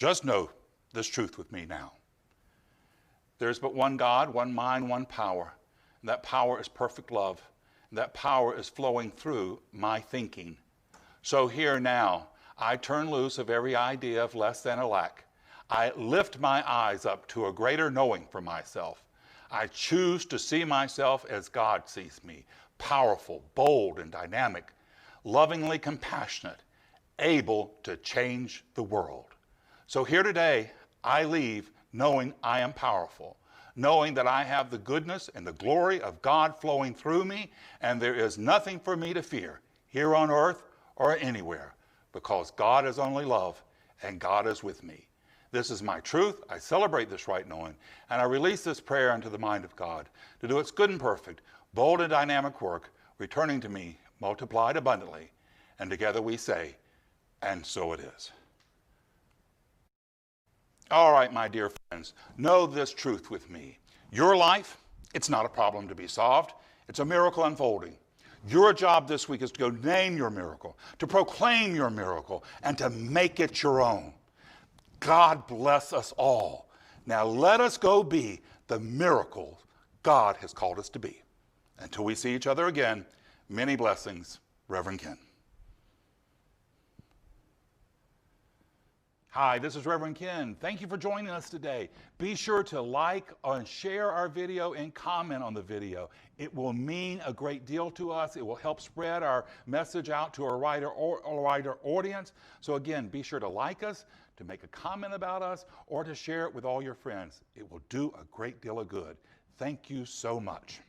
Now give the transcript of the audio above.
Just know this truth with me now. There's but one God, one mind, one power. And that power is perfect love. And that power is flowing through my thinking. So here now, I turn loose of every idea of less than or lack. I lift my eyes up to a greater knowing for myself. I choose to see myself as God sees me, powerful, bold, and dynamic, lovingly compassionate, able to change the world. So here today, I leave knowing I am powerful, knowing that I have the goodness and the glory of God flowing through me, and there is nothing for me to fear here on earth or anywhere, because God is only love and God is with me. This is my truth. I celebrate this right knowing, and I release this prayer into the mind of God to do its good and perfect, bold and dynamic work, returning to me multiplied abundantly. And together we say, and so it is. All right, my dear friends, know this truth with me. Your life, it's not a problem to be solved. It's a miracle unfolding. Your job this week is to go name your miracle, to proclaim your miracle, and to make it your own. God bless us all. Now let us go be the miracle God has called us to be. Until we see each other again, many blessings, Reverend Ken. Hi, this is Reverend Ken. Thank you for joining us today. Be sure to like and share our video and comment on the video. It will mean a great deal to us. It will help spread our message out to a wider audience. So again, be sure to like us, to make a comment about us, or to share it with all your friends. It will do a great deal of good. Thank you so much.